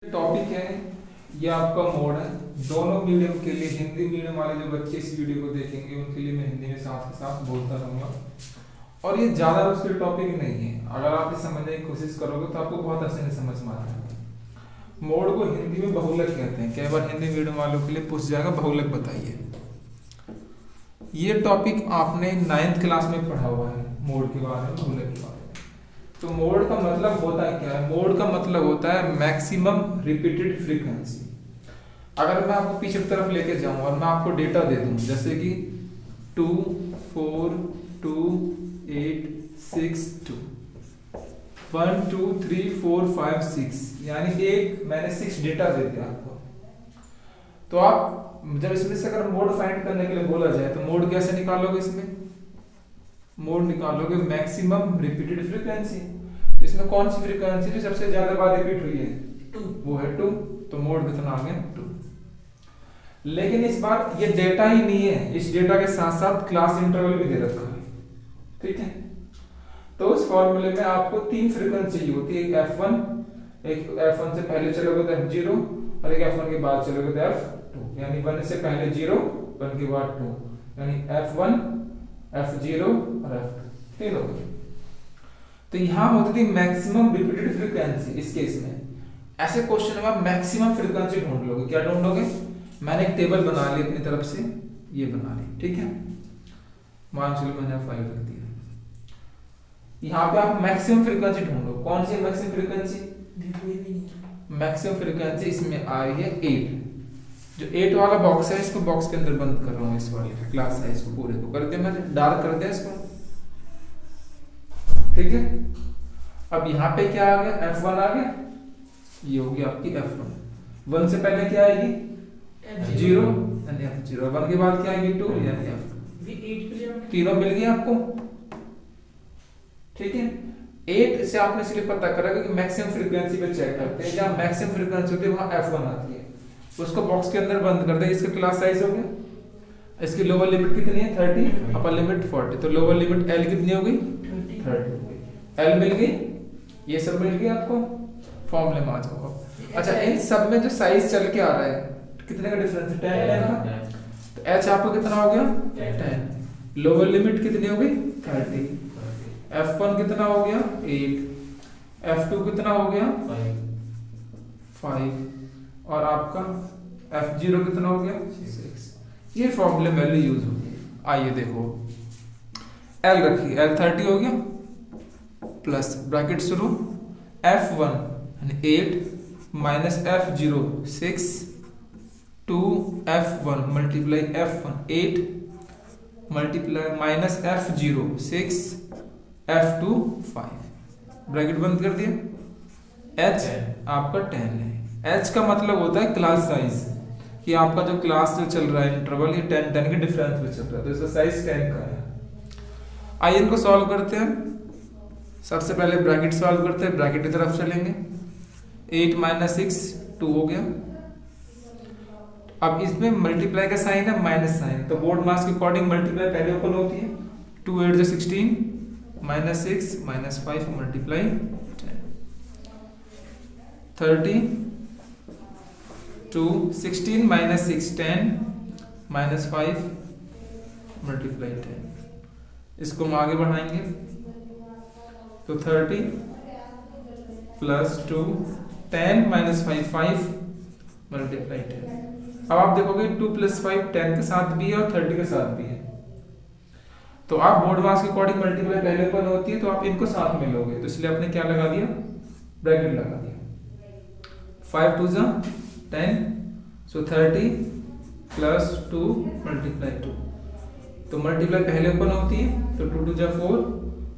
Topic है, ये आपका मोड है दोनों मीडियम के लिए। हिंदी मीडियम वाले जो बच्चे इस वीडियो को देखेंगे उनके लिए मैं हिंदी में साथ के साथ बोलता रहूँगा। और ये ज़्यादा मुश्किल टॉपिक नहीं है, अगर आप इसे समझने की कोशिश करोगे तो आपको बहुत आसानी से समझ में आ जाएगा। मोड को हिंदी में बहुलक कहते हैं। कई बार हिंदी मीडियम वालों के लिए पूछ जाएगा बहुलक बताइए। ये टॉपिक आपने 9th क्लास में पढ़ा हुआ है, मोड के बारे में, बहुलक के बारे में। तो मोड का मतलब होता है क्या है? मोड का मतलब होता है मैक्सिमम रिपीटेड फ्रीक्वेंसी। अगर मैं आपको पीछे की तरफ लेके जाऊं और मैं आपको डेटा दे दूं जैसे कि 2 4 2 8 6 2 1 2 3 4 5 6, यानी एक मैंने 6 डेटा दे दिया आपको। तो आप जब इसमें से अगर मोड फाइंड करने के लिए बोला जाए तो मोड कैसे निकालोगे? इसमें मोड निकालोगे मैक्सिमम रिपीटेड फ्रीक्वेंसी। तो इसमें कौन सी फ्रीक्वेंसी जो सबसे ज्यादा बार रिपीट हुई है? 2, वो है 2। तो मोड कितना आ गया? 2। लेकिन इस बार ये डेटा ही नहीं है, इस डेटा के साथ साथ क्लास इंटरवल भी दे रखा है, ठीक है। तो उस फॉर्मूले में आपको 3 फ्रीक्वेंसी चाहिए होती है, एक F1, एक F1 से पहले चलोगे तो F0 और एक F1 के बाद चलोगे तो F2, यानी 1 से पहले 0, 1 के बाद 2, यानी F1 F0 और F2 तीनों। तो यहां होती थी मैक्सिमम रिपीटेड फ्रीक्वेंसी। इस केस में ऐसे क्वेश्चन में आप मैक्सिमम फ्रीक्वेंसी ढूंढ लोगे। क्या ढूंढोगे? मैंने एक टेबल बना ली अपनी तरफ से, ये बना ली, ठीक है। मान चलो मैंने 5 रख दिया। यहाँ पे आप मैक्सिमम फ्रीक्वेंसी ढूंढो। कौन सी मैक्सिमम फ्रीक्वेंसी? मैक्सिमम फ्रीक्वेंसी इसमें आ रही है 8। जो 8 वाला बॉक्स है इसको बॉक्स के अंदर बंद कर रहा हूँ। इस वाले क्लास साइज को पूरे को कर दिया मैंने, डार्क कर दिया इसको, ठीक है। अब यहाँ पे क्या आ गया? F1 आ गया, ये होगी आपकी F1। 1 से पहले क्या आएगी? 0 यानी F0। 1 के बाद क्या आएगी? 2 यानी F2। तीनों मिल गए आपको, ठीक है। 8 से आपने इसलिए पता करा कि मैक्सिमम फ्रीक्वेंसी पे चेक करते हैं, जहां मैक्सिमम फ्रीक्वेंसी होती है वहां F1 आती है। उसको बॉक्स के अंदर बंद कर दे। इसका क्लास साइज हो गया, इसकी लोअर लिमिट कितनी है? 30, अपर लिमिट 40। तो लोअर लिमिट L कितनी हो गई? 30 हो गई। L मिल गई, ये सब मिल गया आपको। फॉर्मूले में आ जाओ। अच्छा, इन सब में जो साइज चल के आ रहा है कितने का डिफरेंस है? 10 का। तो H आपको कितना हो गया? 10। लोअर लिमिट कितनी हो गई? 30। F1 कितना हो गया? 8। F2 कितना हो गया? 5। और आपका F0 कितना हो गया? 6। ये फॉर्मूले वैल्यू यूज होगी। आइए देखो, L रखिए, L 30 हो गया, प्लस ब्रैकेट शुरू F1 यानी 8 minus F0 6 2 F1 multiply F1 8 multiply minus F0 6 F2 5, bracket बंद कर दिया। H आपका 10 है। H का मतलब होता है क्लास साइज, कि आपका जो क्लास जो चल रहा है इंटरवल, ये 10 के डिफरेंस में चल रहा है, तो इसका साइज 10 का है। आइए इनको सॉल्व करते हैं। सबसे पहले ब्रैकेट सॉल्व करते हैं, ब्रैकेट की तरफ चलेंगे। 8 माइनस 6 2 हो गया। अब इसमें मल्टीप्लाई का साइन है, माइनस साइन, तो बोर्ड मास के अकॉर्डिंग मल्टीप्लाई पहले ओपन होती है। 2 8 16 minus 6 minus 5 multiply 10 30 2 16 minus 6 10 minus 5 multiply 10। इसको हम आगे बढ़ाएंगे तो 30 प्लस 2 10 माइनस 5 5 मल्टीप्लाई 10। अब आप देखोगे 2 प्लस 5 10 के साथ भी है और 30 के साथ भी है। तो आप बोर्ड मास के अकॉर्डिंग मल्टीप्लाई पहले ओपन होती है, तो आप इनको साथ में लोगे, तो इसलिए आपने क्या लगा दिया? ब्रैकेट लगा दिया। 5 2 10, सो 30 प्लस 2 मल्टीप्लाई 2। तो मल्टीप्लाई पहले ओपन होती है, तो 2 2 4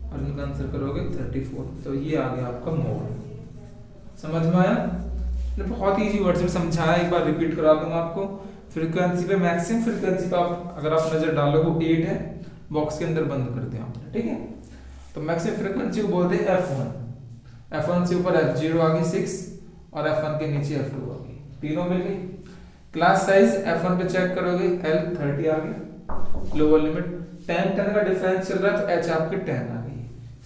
और इनका आंसर करोगे 34। तो ये आ गया आपका मोड। समझ में आया? बहुत इजी वर्ड्स में समझाया, एक बार रिपीट करा दूंगा आपको। फ्रीक्वेंसी पे, मैक्सिमम फ्रीक्वेंसी पे आप अगर आप नजर डालो वो 8 है, बॉक्स के अंदर बंद कर दिया आपने, ठीक है। तो मैक्सिमम फ्रीक्वेंसी को बोलते हैं F1। F1 से ऊपर F0 आ गई 6 और F1 के नीचे F2 आ गई, तीनों मिल गई। क्लास साइज F1 पे चेक करोगे L 30 आ गया। लोअर लिमिट 10 का डिफरेंस चल रहा है, तो H आपके 10 आ गई।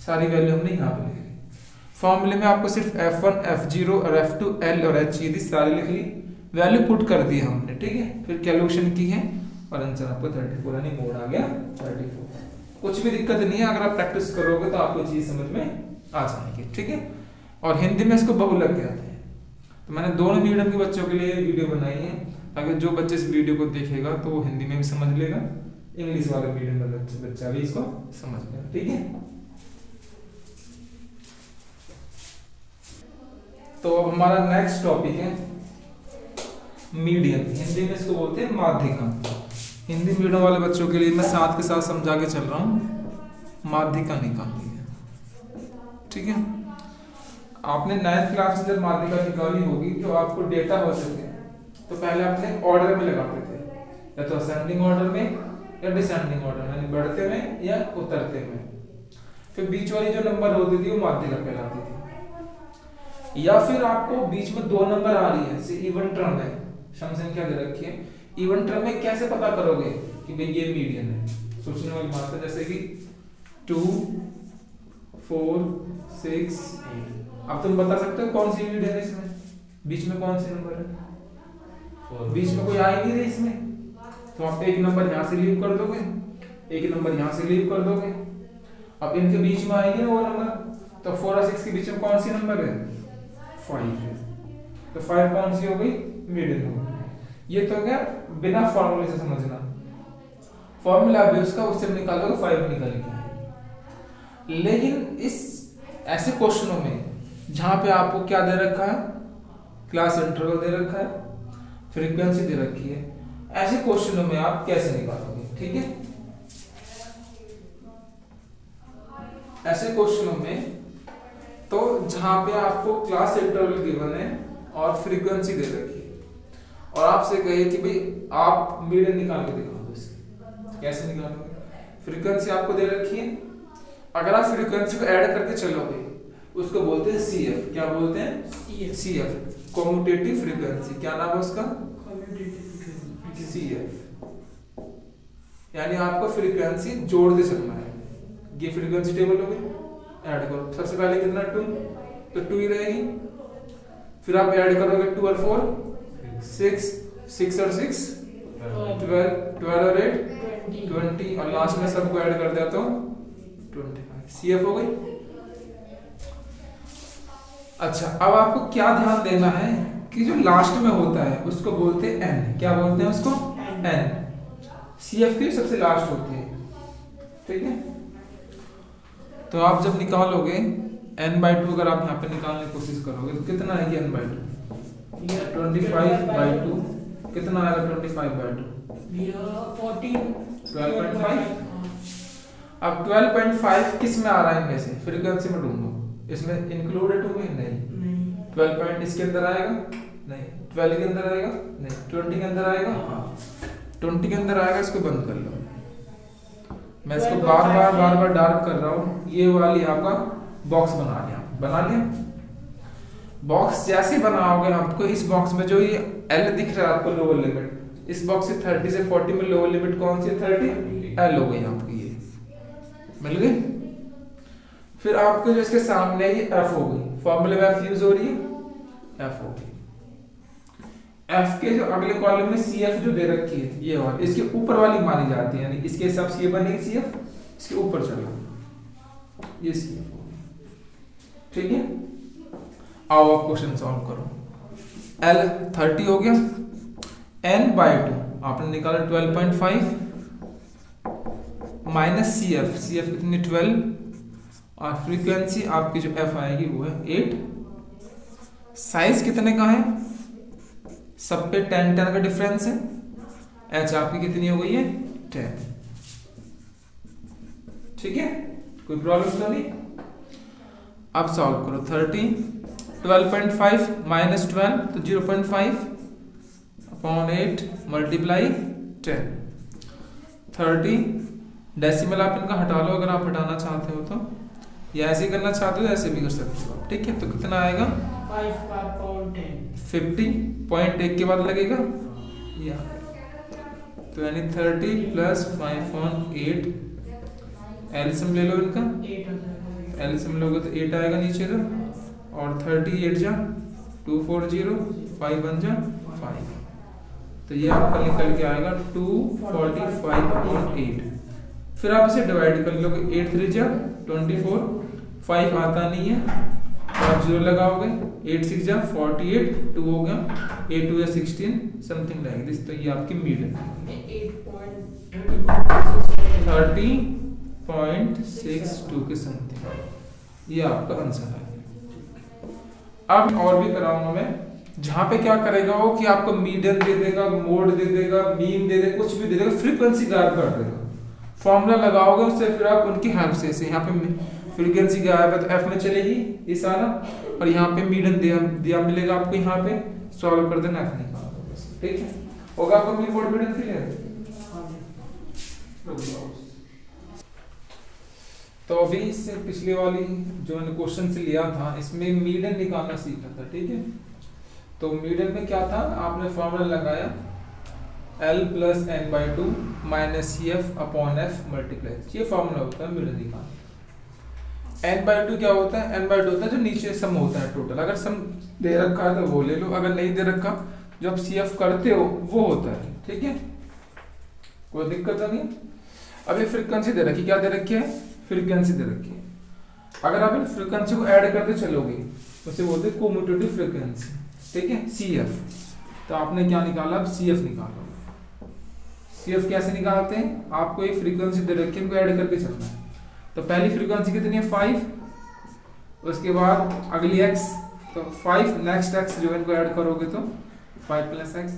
सारी वैल्यू हमने यहाँ पे लिख ली। फॉर्मूले में आपको सिर्फ F1 F0 और F2 L और H यदि सारे लिख ली, वैल्यू पुट कर दी हमने, ठीक है, फिर कैलकुलेशन की है और आंसर आपको 34 यानी मोड आ गया 34। कुछ भी दिक्कत नहीं है, अगर आप प्रैक्टिस करोगे तो आपको चीज समझ में आ जाएगी, ठीक है। और हिंदी में इसको बहुलक कहते हैं। तो मैंने दोनों मीडियम के बच्चों के लिए वीडियो बनाई है, ताकि जो बच्चे इस वीडियो को देखेगा तो वो हिंदी में भी समझ लेगा, इंग्लिश वाले मीडियम का बच्चा भी इसको समझ लेगा, ठीक है। तो अब हमारा नेक्स्ट टॉपिक है मीडियम। हिंदी में इसको बोलते हैं माध्यिका। हिंदी मीडियम वाले बच्चों के लिए मैं साथ के साथ समझा के चल रहा हूँ। माध्यिका निकालनी है, ठीक है। आपने 9th क्लास में जब माध्यिका निकाली होगी तो आपको डेटा हो सके तो पहले आपने ऑर्डर में लगाते थे, या तो असेंडिंग ऑर्डर में या डिसेंडिंग ऑर्डर, यानी बढ़ते में या उतरते में। फिर बीच वाली जो नंबर होती थी वो माध्यिका कहलाती थी। या फिर आपको बीच में 2 नंबर आ रही है, जैसे इवन टर्म है, सम संख्या दे रखी है, इवन टर्म में कैसे पता करोगे कि भाई ये मीडियन है? सोचने वाली बात है, जैसे कि 2 4 6 8। अब तुम बता सकते हो कौन सी मीडियन है इसमें, बीच में कौन से नंबर है? बीच में कोई आ ही नहीं रही इसमें, तो आप एक नंबर यहाँ से लीव कर दोगे, एक नंबर यहाँ से लीव कर दोगे। अब इनके बीच में आएंगे वो नंबर, तो 4 और 6 के बीच में कौन सी नंबर है? 5 है, तो 5 कौन सी हो गई? मीडियन हो गई। ये तो क्या बिना फॉर्मूले से समझना, फॉर्मूला भी उसका, उससे निकालोगे 5 निकलेगी। लेकिन इस ऐसे क्वेश्चनों में जहां पे आपको क्या दे रखा है, क्लास इंटरवल दे रखा है, फ्रीक्वेंसी दे रखी है, ऐसे क्वेश्चनों में आप कैसे निकालोगे? ठीक है, ऐसे क्वेश्चनों में तो जहां पे आपको क्लास इंटरवल गिवन है और फ्रीक्वेंसी दे रखी है, और आपसे कहे कि भाई आप मीडियन निकाल के दिखा दो, इसके कैसे निकालोगे? फ्रीक्वेंसी आपको दे रखी है, अगर आप फ्रीक्वेंसी को ऐड करके चलोगे उसको बोलते हैं CF। क्या बोलते हैं? CF, commutative frequency. क्या नाम है उसका? CF, यानी आपको फ्रीक्वेंसी जोड़ते चलना है। ये फ्रीक्वेंसी टेबल हो गई, ऐड करो। सबसे पहले कितना 2, तो 2 ही रहेगी। फिर आप ऐड करोगे 2 और 4 6, 6 और 6 12, 12 और 8 20, और लास्ट में सबको ऐड कर दिया तो 25। CF हो गई। अच्छा, अब आपको क्या ध्यान देना है कि जो लास्ट में होता है उसको बोलते हैं N। क्या बोलते हैं उसको? N। CF की सबसे लास्ट होती है, ठीक है। तो आप जब निकालोगे n/2, अगर आप यहाँ पे निकालने की कोशिश करोगे तो कितना है कि n/2? 25/2 कितना आएगा? 25/2 12.5। अब 12.5 किस में आ रहा है इनमें से? फ्रीक्वेंसी में ढूंढो, इसमें इंक्लूडेड हो गई? नहीं। 12 पॉइंट इसके अंदर आएगा? नहीं। 12 के अंदर आएगा? नहीं। 20 के अंदर आएगा? हाँ। 20 के अंदर आएगा। इसको बंद कर लो, मैं इसको बार बार डार्क कर रहा हूँ। ये वाली आपका बॉक्स बना लिया। बॉक्स जैसे बनाओगे आपको इस बॉक्स में जो ये L दिख रहा है आपको लोअर लिमिट, इस बॉक्स से 30 से 40 में लोअर लिमिट कौन सी है? 30 L हो गई आपकी, ये मिल गई। फिर आपको जो इसके सामने ये F हो गई, फॉर्मूले में F यूज हो रही है, F हो गई। F के जो अगले कॉलम में CF जो दे रखी है ये वाली, इसके ऊपर वाली मानी जाती है, यानी इसके हिसाब से ये बनेगी CF, इसके ऊपर चलो ये CF हो गई, ठीक है। आओ आप क्वेश्चन सॉल्व करो। L 30 हो गया, n/2 आपने निकाला 12.5 माइनस CF कितनी 12, और फ्रीक्वेंसी आपकी जो F आएगी वो है 8। साइज कितने का है? सब पे 10 का डिफरेंस है। H आपकी कितनी हो गई है? 10, ठीक है, कोई प्रॉब्लम तो नहीं। अब सॉल्व करो। 30 12.5 माइनस 12 तो 0.5 अपॉन 8 मल्टीप्लाई 10। 30 डेसिमल आप इनका हटा लो अगर आप हटाना चाहते हो तो, या ऐसे करना चाहते हो ऐसे भी कर सकते हो, ठीक है। तो कितना आएगा? 50.1 के बाद लगेगा या, तो यानी 30 प्लस 5/8 एलसीएम ले लो इनका, एलसीएम लोगे तो 8 आएगा नीचे, तो और 38 जा 240, 5 1 जा 5, तो ये आपका निकल के आएगा 245/8। फिर आप इसे डिवाइड कर लोगे, 8 3 जा 24, 5 आता नहीं है तो आप 0 लगाओगे, 8 6 जा 48, 2 हो गया, 8 2 जा 16 समथिंग लाइक दिस। तो ये आपकी मीडियन 30.62 के समथिंग, ये आपका आंसर है। अब और भी कराऊंगा मैं, जहां पे क्या करेगा वो कि आपको मीडियन दे देगा, मोड दे देगा, मीन दे देगा, कुछ भी दे देगा, फ्रीक्वेंसी गायब कर देगा। फॉर्मूला लगाओगे उससे, फिर आप उनकी हेल्प से यहाँ पे फ्रीक्वेंसी गायब है तो एफ में चलेगी ये सारा, और यहाँ पे मीडियन दिया मिलेगा आपको, यहाँ पे सॉल्व कर देना, एफ निकाल दो बस, ठीक है। होगा आपको मीन मोड मीडियन क्लियर। तो अभी इससे पिछले वाली जो मैंने क्वेश्चन से लिया था, इसमें मीडियन निकालना सीखा था, ठीक है। तो मीडियन में क्या था, आपने फॉर्मूला लगाया L + n/2 - CF/F मल्टीप्लाई, ये फॉर्मूला होता है मीडियन निकालने। n/2 क्या होता है, n/2 होता है जो नीचे सम होता है टोटल, अगर सम दे रखा है तो वो ले लो, अगर नहीं दे रखा जो आप CF करते हो वो होता है, ठीक है, कोई दिक्कत नहीं है। अभी फ्रीक्वेंसी दे रखी, क्या दे रखी है, फ्रीक्वेंसी दे रखी है। अगर आप इन फ्रीक्वेंसी को ऐड करते चलोगे उसे बोलते हैं कोम्यूटेटिव फ्रीक्वेंसी, ठीक है, CF। तो आपने क्या निकाला, अब CF निकालो। CF कैसे निकालते हैं, आपको एक फ्रीक्वेंसी दे रखी है, इनको ऐड करके चलना है। तो पहली फ्रीक्वेंसी कितनी है 5, उसके बाद अगली x, तो 5 नेक्स्ट x जो इनको ऐड करोगे तो 5 + x,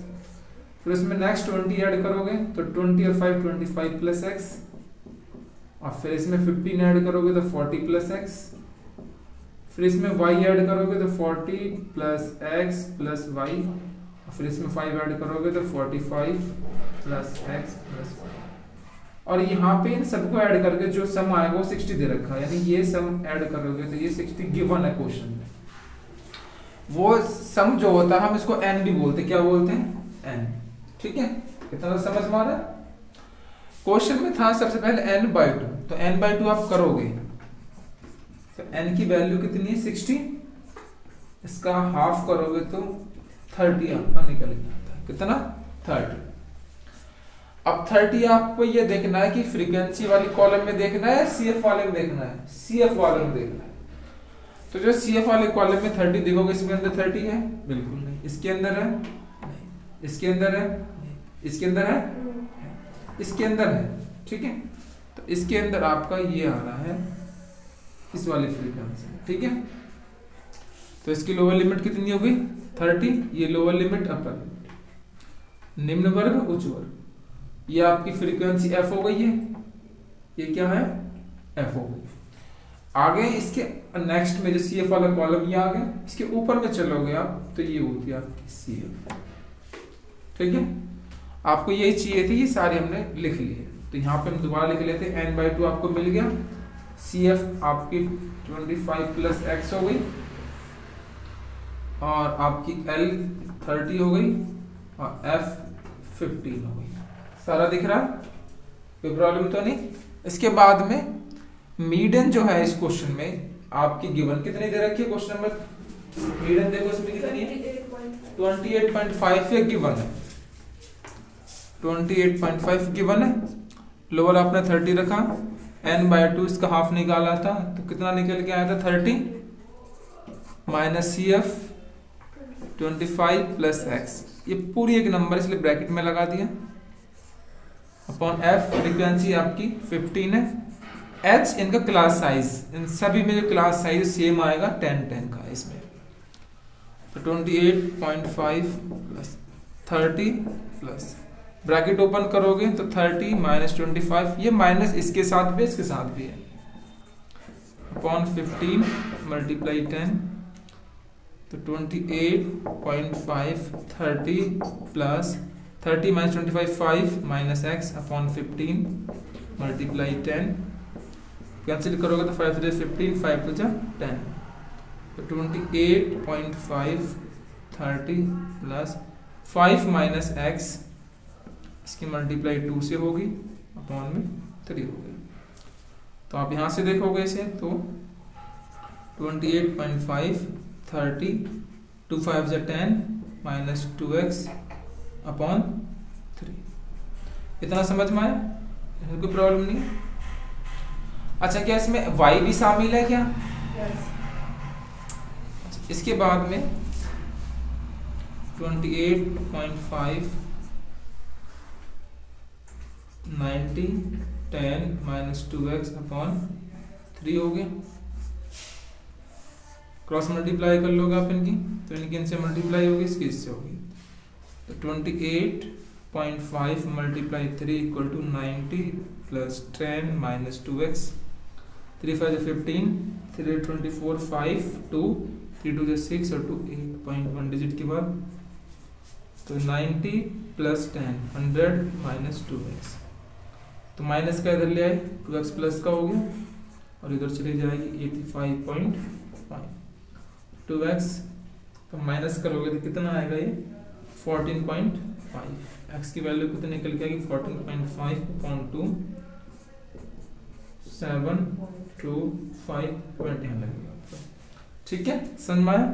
फिर उसमें नेक्स्ट 20 ऐड करोगे तो 20 और 5 25 + x, और फिर इसमें 15 ऐड करोगे तो 40 + x, फिर इसमें y ऐड करोगे तो 40 + x + y, और फिर इसमें 5 ऐड करोगे तो 45 + x + y, और यहाँ पे इन सबको ऐड करके जो सम आएगा वो 60 दे रखा है, यानी ये सम ऐड करोगे तो ये 60 गिवन है क्वेश्चन में। वो सम जो होता है हम इसको n भी बोलते हैं, क्या बोलते हैं, n, ठीक है। कितना समझ में आ रहा है। क्वेश्चन में था सबसे पहले n/2, तो n/2 आप करोगे तो n की वैल्यू कितनी है 60, इसका हाफ करोगे तो 30 आपका निकल जाता है, कितना 30। अब 30 आपको ये देखना है कि फ्रीक्वेंसी वाली कॉलम में देखना है, CF वाले में देखना है, CF वाले में देखना है। तो जो CF वाले कॉलम में 30 देखोगे, इसके अंदर 30 है, बिल्कुल नहीं, इसके अंदर है नहीं, इसके अंदर है, इसके अंदर है, इसके अंदर है, ठीक है। तो इसके अंदर आपका ये आ रहा है इस वाली फ्रीक्वेंसी, ठीक है। तो इसकी लोअर लिमिट कितनी हो गई 30, ये लोअर लिमिट, अपर लिमिट, निम्न वर्ग उच्च वर्ग, ये आपकी फ्रीक्वेंसी f हो गई है, ये क्या है f हो गई। आगे इसके नेक्स्ट में जो CF वाला कॉलम ये आ गया, इसके ऊपर में चलोगे आप तो ये होती है आपकी CF, ठीक है। आपको यही चाहिए थी, ये सारे हमने लिख लिए, तो यहाँ पे हम दोबारा लिख लेते हैं, n/2 आपको मिल गया, CF आपकी 25 + x हो गई, और आपकी L 30 हो गई, और F 15 हो गई। सारा दिख रहा, कोई प्रॉब्लम तो नहीं। इसके बाद में मीडियन जो है इस क्वेश्चन में आपकी गिवन कितनी दे रखी है, क्वेश्चन नंबर मीडियन देखो इसमें कितनी है 28.5 ये गिवन है, 28.5 गिवन है। लोअर आपने 30 रखा, n/2 इसका हाफ निकाला था तो कितना निकल के आया था 30 - CF 25 + x, ये पूरी एक नंबर इसलिए ब्रैकेट में लगा दिया, अपॉन f फ्रीक्वेंसी आपकी 15 है, h इनका क्लास साइज, इन सभी में जो क्लास साइज सेम आएगा 10 का इसमें, तो 28.5 + 30 प्लस ब्रैकेट ओपन करोगे तो 30 - 25, ये माइनस इसके साथ भी इसके साथ भी है, अपॉन 15 × 10, तो 28.5 30 प्लस 30 - 25 5 - x अपॉन 15 × 10, कैंसिल करोगे तो 5 × 15 5 × 10, तो 28.5 30 प्लस 5 - x इसकी मल्टीप्लाई 2 से होगी, अपॉन में 3 हो गई। तो आप यहाँ से देखोगे इसे तो 28.5 30, 2 5 जा 10 माइनस 2x अपॉन 3। इतना समझ में आया? कोई प्रॉब्लम नहीं? अच्छा, क्या इसमें y भी शामिल है क्या? इसके बाद में 28.5 90 10 माइनस 2x अपॉन 3 हो गया। क्रॉस मल्टीप्लाई कर लोगे आप इनकी, तो इनकी इनसे मल्टीप्लाई होगी, इसकी इससे होगी। तो 28.5 multiply 3 equal to 90 plus 10 minus 2x। 3 5 15, 3 24, 5 2, 3 2 6 और 2 8.1 डिजिट के बाद। तो 90 प्लस 10 100 माइनस 2x। तो माइनस का इधर ले आए, 2x प्लस का हो गया और इधर चली जाएगी 85.5 2x। तो माइनस करोगे तो कितना आएगा ये 14.5। x की वैल्यू कितनी निकल के आएगी 14.5 अपॉन 2 725 लगेगा। ठीक है, समझ में आया?